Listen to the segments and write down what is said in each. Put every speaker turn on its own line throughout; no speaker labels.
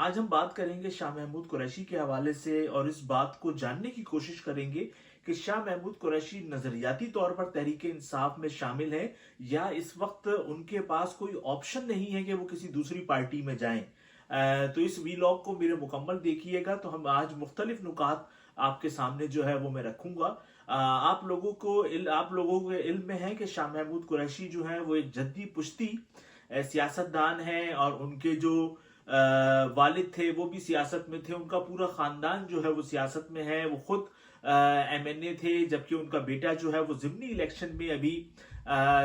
आज हम बात करेंगे शाह महमूद कुरैशी के हवाले से और इस बात को जानने की कोशिश करेंगे कि शाह महमूद कुरैशी नजरियाती तौर पर तहरीके इंसाफ में शामिल है या इस वक्त उनके पास कोई ऑप्शन नहीं है कि वो किसी दूसरी पार्टी में जाएं। तो इस वीलॉग को मेरे मुकम्मल देखिएगा। तो हम आज मुख्तलिफ नुकात आपके सामने जो है वो मैं रखूंगा। आप लोगों को इल्म में है कि शाह महमूद कुरैशी जो है वो एक जद्दी पुश्ती सियासतदान हैं और उनके जो वालिद थे वो भी सियासत में थे। उनका पूरा खानदान जो है वो सियासत में है। वो खुद MNA थे, जबकि उनका बेटा जो है वो ज़िमनी इलेक्शन में अभी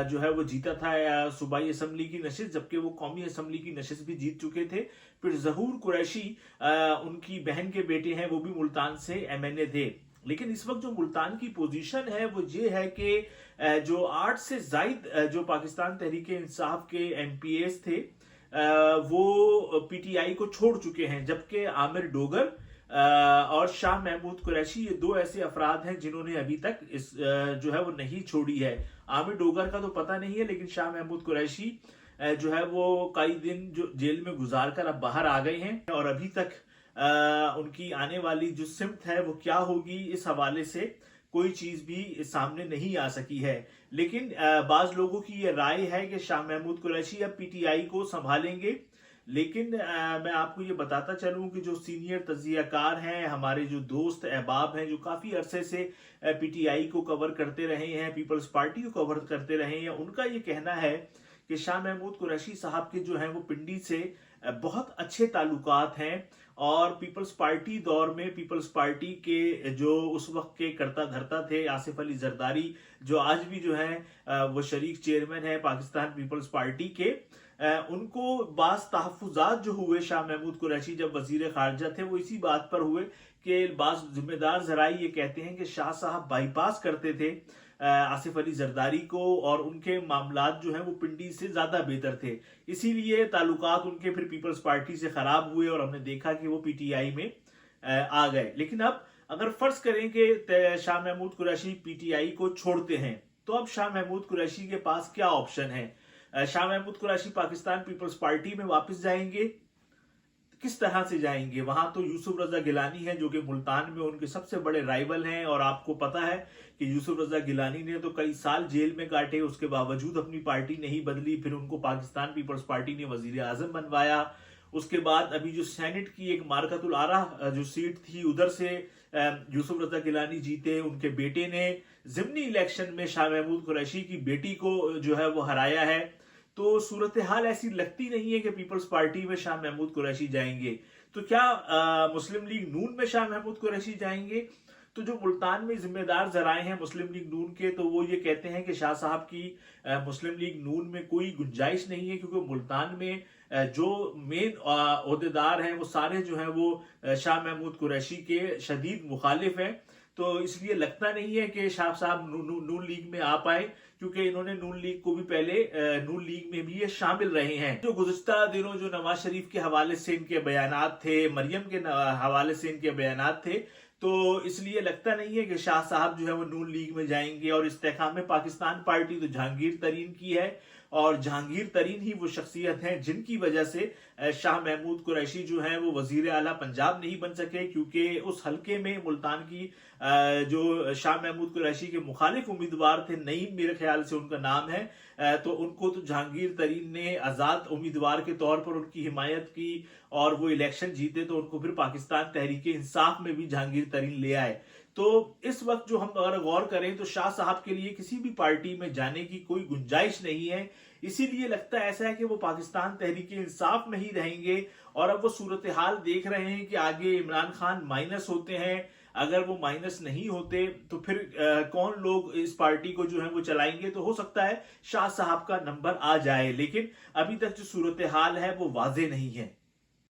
जो है वो जीता था सूबाई असम्बली की नशिस्त, जबकि वो कौमी असम्बली की नशिस्त भी जीत चुके थे। फिर ज़हूर कुरैशी उनकी बहन के बेटे हैं, वो भी मुल्तान से MNA थे। लेकिन इस वक्त जो मुल्तान की पोजीशन है वो ये है कि जो 8 से जायद जो पाकिस्तान तहरीके इंसाफ के MPAs थे वो PTI को छोड़ चुके हैं, जबकि आमिर डोगर और शाह महमूद कुरैशी ये दो ऐसे अफराद हैं जिन्होंने अभी तक इस जो है वो नहीं छोड़ी है। आमिर डोगर का तो पता नहीं है, लेकिन शाह महमूद कुरैशी जो है वो कई दिन जो जेल में गुजार कर अब बाहर आ गए हैं और अभी तक उनकी आने वाली जो सिमत है वो क्या होगी इस हवाले से कोई चीज भी सामने नहीं आ सकी है। लेकिन बाज लोगों की ये राय है कि शाह महमूद कुरैशी अब PTI को संभालेंगे। लेकिन मैं आपको ये बताता चलूं कि जो सीनियर तज्जियाकार हैं, हमारे जो दोस्त अहबाब हैं जो काफ़ी अरसे से PTI को कवर करते रहे हैं, पीपल्स पार्टी को कवर करते रहे हैं, उनका ये कहना है कि शाह महमूद कुरैशी साहब के जो हैं वो पिंडी से बहुत अच्छे ताल्लुकात हैं और पीपल्स पार्टी दौर में पीपल्स पार्टी के जो उस वक्त के करता धरता थे आसिफ अली जरदारी, जो आज भी जो है वो शरीक चेयरमैन है पाकिस्तान पीपल्स पार्टी के, उनको बास तहफ़्फ़ुज़ात जो हुए शाह महमूद कुरैशी जब वजीर खारजा थे वो इसी बात पर हुए कि बास जिम्मेदार जराई ये कहते हैं कि शाह साहब बाईपास करते थे आसिफ अली जरदारी को और उनके मामलात जो हैं वो पिंडी से ज़्यादा बेहतर थे, इसीलिए ताल्लुकात उनके फिर पीपल्स पार्टी से ख़राब हुए और हमने देखा कि वो PTI में आ गए। लेकिन अब अगर फ़र्ज़ करें कि शाह महमूद कुरैशी PTI को छोड़ते हैं तो अब शाह महमूद कुरैशी के पास क्या ऑप्शन है? शाह महमूद कुरैशी पाकिस्तान पीपल्स पार्टी में वापस जाएंगे? किस तरह से जाएंगे? वहां तो यूसुफ रजा गिलानी है जो कि मुल्तान में उनके सबसे बड़े राइवल हैं और आपको पता है कि यूसुफ रजा गिलानी ने तो कई साल जेल में काटे, उसके बावजूद अपनी पार्टी नहीं बदली। फिर उनको पाकिस्तान पीपल्स पार्टी ने वजीर आजम बनवाया। उसके बाद अभी जो सेनेट की एक मारकतुल आरा जो सीट थी उधर से यूसुफ रजा गिलानी जीते, उनके बेटे ने ज़िमनी इलेक्शन में शाह महमूद कुरैशी की बेटी को जो है वो हराया है। तो सूरत हाल ऐसी लगती नहीं है कि पीपल्स पार्टी में शाह महमूद कुरैशी जाएंगे। तो क्या मुस्लिम लीग नून में शाह महमूद कुरैशी जाएंगे? तो जो मुल्तान में जिम्मेदार जराए हैं मुस्लिम लीग नून के, तो वो ये कहते हैं कि शाह साहब की मुस्लिम लीग नून में कोई गुंजाइश नहीं है, क्योंकि मुल्तान में जो मेन ओहदेदार हैं वो सारे जो हैं वो शाह महमूद कुरैशी के शदीद मुखालिफ हैं। तो इसलिए लगता नहीं है कि शाह साहब नून लीग में आ पाए, क्योंकि इन्होंने नून लीग को भी पहले नून लीग में भी ये शामिल रहे हैं। जो गुज़िश्ता दिनों जो नवाज शरीफ के हवाले से इनके बयानात थे, मरियम के हवाले से इनके बयानात थे, तो इसलिए लगता नहीं है कि शाह साहब जो है वो नून लीग में जाएंगे। और इस्तेकाम पाकिस्तान पार्टी तो जहांगीर तरीन की है और जहांगीर तरीन ही वो शख्सियत हैं जिनकी वजह से शाह महमूद कुरैशी जो हैं वो वजीर आला पंजाब नहीं बन सके, क्योंकि उस हलके में मुल्तान की जो शाह महमूद कुरैशी के मुखालिफ उम्मीदवार थे, नईम मेरे ख्याल से उनका नाम है, तो उनको तो जहांगीर तरीन ने आज़ाद उम्मीदवार के तौर पर उनकी हिमायत की और वो इलेक्शन जीते, तो उनको फिर पाकिस्तान तहरीके इंसाफ में भी जहांगीर तरीन ले आए। तो इस वक्त जो हम अगर गौर करें तो शाह साहब के लिए किसी भी पार्टी में जाने की कोई गुंजाइश नहीं है। इसीलिए लगता ऐसा है कि वो पाकिस्तान तहरीके इंसाफ में ही रहेंगे। और अब वो सूरत हाल देख रहे हैं कि आगे इमरान खान माइनस होते हैं, अगर वो माइनस नहीं होते तो फिर कौन लोग इस पार्टी को जो है वो चलाएंगे। तो हो सकता है शाह साहब का नंबर आ जाए, लेकिन अभी तक जो सूरत हाल है वो वाजे नहीं है।